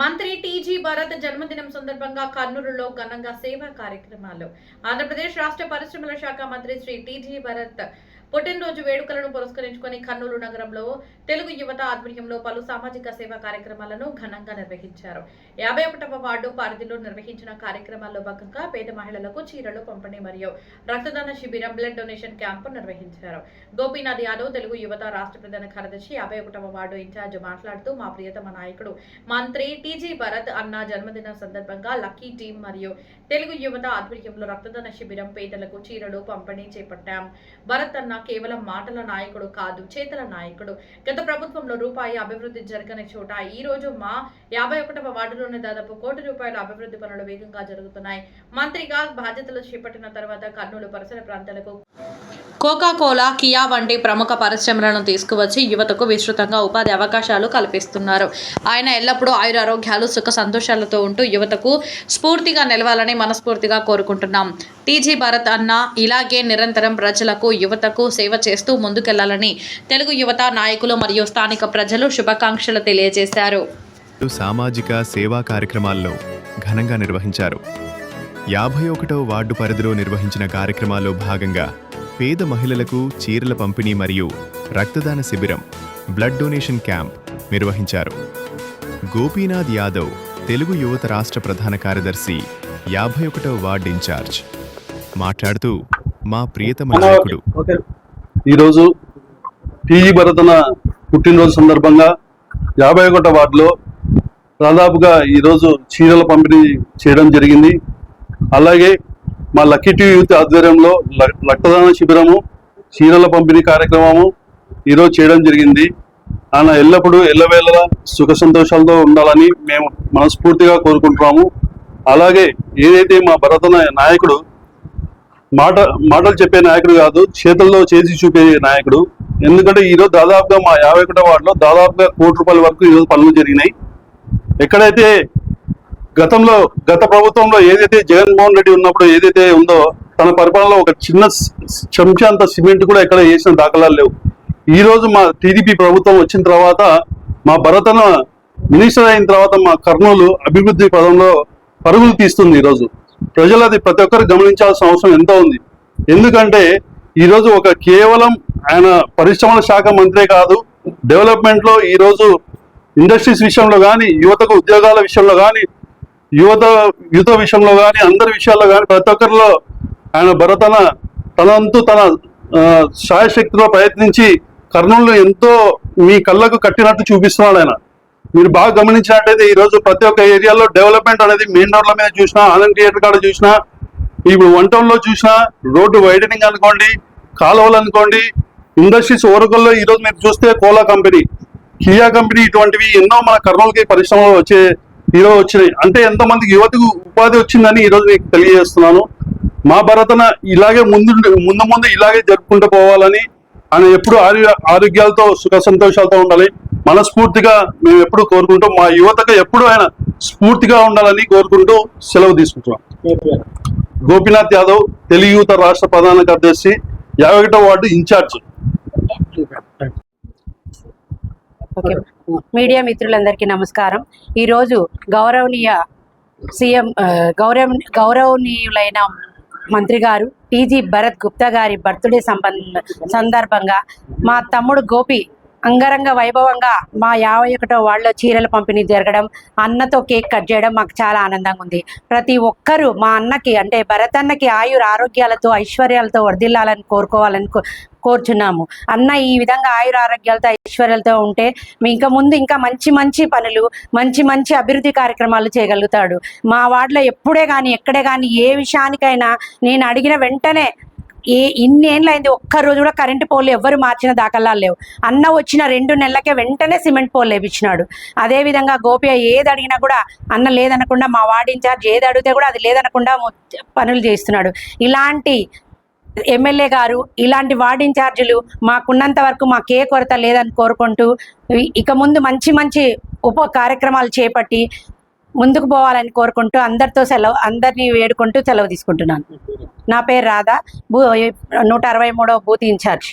మంత్రి టీజీ భరత్ జన్మదినం సందర్భంగా కర్నూలులో ఘనంగా సేవా కార్యక్రమాలు. ఆంధ్రప్రదేశ్ రాష్ట్ర పరిశ్రమల శాఖ మంత్రి శ్రీ టీజీ భరత్ పుట్టినరోజు వేడుకలను పురస్కరించుకుని కర్నూలు నగరంలో తెలుగు యువత ఆధ్వర్యంలో పలు సామాజిక సేవా కార్యక్రమాలను ఘనంగా నిర్వహించారు. 51వ వార్డు పరిధిలో నిర్వహించిన కార్యక్రమాల్లో భాగంగా పేద మహిళలకు చీరలు పంపిణీ మరియు రక్తదాన శిబిరం, బ్లడ్ డొనేషన్ క్యాంపు నిర్వహించారు. గోపీనాథ్ యాదవ్ తెలుగు యువత రాష్ట్ర ప్రధాన కార్యదర్శి 51వ వార్డు ఇన్ఛార్జ్ మాట్లాడుతూ, మా ప్రియతమ నాయకుడు మంత్రి టీజీ భరత్ అన్న జన్మదినం సందర్భంగా లక్కీ టీం మరియు తెలుగు యువత ఆధ్వర్యంలో రక్తదాన శిబిరం, పేదలకు చీరలు పంపిణీ చేపట్టాం. భరత్ అన్న కేవలం మాటల నాయకుడు కాదు, చేతల నాయకుడు. గత ప్రభుత్వంలో రూపాయి అభివృద్ధి జరగని చోట ఈ రోజు మా 51వ వార్డులోనే దాదాపు ₹1 కోటి అభివృద్ధి పనులు వేగంగా జరుగుతున్నాయి. మంత్రిగా బాధ్యతలు చేపట్టిన తర్వాత కర్నూలు పరిసర ప్రాంతాలకు కోకా-కోలా, కియా వంటి ప్రముఖ పరిశ్రమలను తీసుకువచ్చి యువతకు విస్తృతంగా ఉపాధి అవకాశాలు కల్పిస్తున్నారు. ఆయన ఎల్లప్పుడూ ఆయురారోగ్యాలు, సుఖ సంతోషాలతో ఉంటూ యువతకు స్ఫూర్తిగా నిలవాలని మనస్ఫూర్తిగా కోరుకుంటున్నాం. టీజీ భరత్ అన్న ఇలాగే నిరంతరం ప్రజలకు, యువతకు సేవ చేస్తూ ముందుకెళ్లాలని తెలుగు యువత నాయకులు మరియు స్థానిక ప్రజలు శుభాకాంక్షలు తెలియజేశారు. సామాజిక సేవా కార్యక్రమాల్లో ఘనంగా నిర్వహించారు. 51వ వార్డు పరిధిలో నిర్వహించిన కార్యక్రమాల్లో భాగంగా పేద మహిళలకు చీరల పంపిణీ మరియు రక్తదాన శిబిరం, బ్లడ్ డొనేషన్ క్యాంప్ నిర్వహించారు. గోపీనాథ్ యాదవ్ తెలుగు యువత రాష్ట్ర ప్రధాన కార్యదర్శి, 51వ వార్డు ఇన్ఛార్జ్ మాట్లాడుతూ, మా ప్రియతమ నాయకుడు ఈరోజు టీజీ భరతన పుట్టినరోజు సందర్భంగా 51వ వార్డులో దాదాపుగా ఈరోజు చీరల పంపిణీ చేయడం జరిగింది. అలాగే మా లక్కీ టీ యూత్ ఆధ్వర్యంలో రక్తదాన శిబిరము, చీరల పంపిణీ కార్యక్రమము ఈరోజు చేయడం జరిగింది. ఆయన ఎల్లప్పుడూ ఎల్లవేళలా సుఖ సంతోషాలతో ఉండాలని మేము మనస్ఫూర్తిగా అలాగే ఏదైతే మా భరత నాయకుడు మాటలు చెప్పే నాయకుడు కాదు, చేతుల్లో చేసి చూపే నాయకుడు. ఎందుకంటే ఈరోజు దాదాపుగా మా 51వ వార్డులో దాదాపుగా ₹1 కోటి వరకు ఈరోజు పనులు జరిగినాయి. ఎక్కడైతే గత ప్రభుత్వంలో ఏదైతే జగన్మోహన్ రెడ్డి ఉన్నప్పుడు ఏదైతే ఉందో తన పరిపాలనలో ఒక చిన్న చెంచా అంత సిమెంట్ కూడా ఎక్కడ వేసిన దాఖలాలు లేవు. ఈ రోజు మా టీడీపీ ప్రభుత్వం వచ్చిన తర్వాత, మా భరతన మినిస్టర్ అయిన తర్వాత మా కర్నూలు అభివృద్ధి పదంలో పరుగులు తీస్తుంది. ఈరోజు ప్రజలు అది ప్రతి ఒక్కరు గమనించాల్సిన అవసరం ఎంతో ఉంది. ఎందుకంటే ఈరోజు కేవలం ఆయన పరిశ్రమల శాఖ మంత్రే కాదు, డెవలప్మెంట్లో ఈరోజు ఇండస్ట్రీస్ విషయంలో కానీ, యువతకు ఉద్యోగాల విషయంలో కానీ, యువత విషయంలో కానీ, అందరి విషయాల్లో కానీ ప్రతి ఒక్కరిలో ఆయన భరతన తనంతు తన శాయశక్తిలో ప్రయత్నించి కర్నూలు ఎంతో మీ కళ్ళకు కట్టినట్టు చూపిస్తున్నాడు. ఆయన మీరు బాగా గమనించినట్టయితే ఈరోజు ప్రతి ఒక్క ఏరియాలో డెవలప్మెంట్ అనేది మెయిన్ రోడ్ల మీద చూసినా, ఆనంద్ థియేటర్ కాడ చూసినా, ఇప్పుడు 1 టౌన్లో చూసినా, రోడ్డు వైడనింగ్ అనుకోండి, కాలువలు అనుకోండి, ఇండస్ట్రీస్ ఓరకల్లో ఈరోజు మీరు చూస్తే కోలా కంపెనీ, కియా కంపెనీ, ఇటువంటివి ఎన్నో మన కర్నూలుకి పరిశ్రమలు ఈరోజు వచ్చినాయి. అంటే ఎంతమందికి యువతకు ఉపాధి వచ్చిందని ఈరోజు మీకు తెలియజేస్తున్నాను. మా భరతన ఇలాగే ముందు ఇలాగే జరుపుకుంటూ పోవాలని, ఆయన ఎప్పుడు ఆరోగ్యాలతో సుఖ సంతోషాలతో ఉండాలి మనస్ఫూర్తిగా మేము ఎప్పుడు కోరుకుంటాం. మా యువతకు ఎప్పుడు ఆయన స్ఫూర్తిగా ఉండాలని కోరుకుంటూ సెలవు తీసుకుంటున్నాం. గోపీనాథ్ యాదవ్ తెలుగు యువత రాష్ట్ర ప్రధాన కార్యదర్శి, 51వ వార్డు ఇన్ఛార్జ్. మీడియా మిత్రులందరికీ నమస్కారం. ఈరోజు గౌరవనీయులైన మంత్రి గారు టీజీ భరత్ గుప్తా గారి బర్త్డే సందర్భంగా మా తమ్ముడు గోపి అంగరంగ వైభవంగా మా 51వ వార్డులో చీరల పంపిణీ జరగడం, అన్నతో కేక్ కట్ చేయడం మాకు చాలా ఆనందంగా ఉంది. ప్రతి ఒక్కరూ మా అన్నకి, అంటే భరత్ అన్నకి ఆరోగ్యాలతో, ఐశ్వర్యాలతో వర్ధిల్లాలని కోరుచున్నాము. అన్న ఈ విధంగా ఆరోగ్యాలతో, ఐశ్వర్యాలతో ఉంటే ఇంకా ముందు ఇంకా మంచి పనులు, మంచి అభివృద్ధి కార్యక్రమాలు చేయగలుగుతాడు. మా వార్డులో ఎప్పుడే కానీ, ఎక్కడే కానీ, ఏ విషయానికైనా నేను అడిగిన వెంటనే, ఇన్నేళ్ళైంది ఒక్కరోజు కూడా కరెంటు పోల్ ఎవ్వరు మార్చిన దాఖలాలు లేవు. అన్న వచ్చిన 2 నెలలకే వెంటనే సిమెంట్ పోల్ లేపించినాడు. అదేవిధంగా గోపి ఏది అడిగినా కూడా అన్న లేదనకుండా, మా వార్డు ఇన్ఛార్జ్ ఏది అడిగితే కూడా అది లేదనకుండా పనులు చేస్తున్నాడు. ఇలాంటి ఎమ్మెల్యే గారు, ఇలాంటి వార్డు ఇన్ఛార్జీలు మాకున్నంత వరకు మాకే కొరత లేదని కోరుకుంటూ, ఇక ముందు మంచి కార్యక్రమాలు చేపట్టి ముందుకు పోవాలని కోరుకుంటూ అందరినీ వేడుకుంటూ సెలవు తీసుకుంటున్నాను. నా పేరు రాధా, 163వ బూత్ ఇన్ఛార్జ్.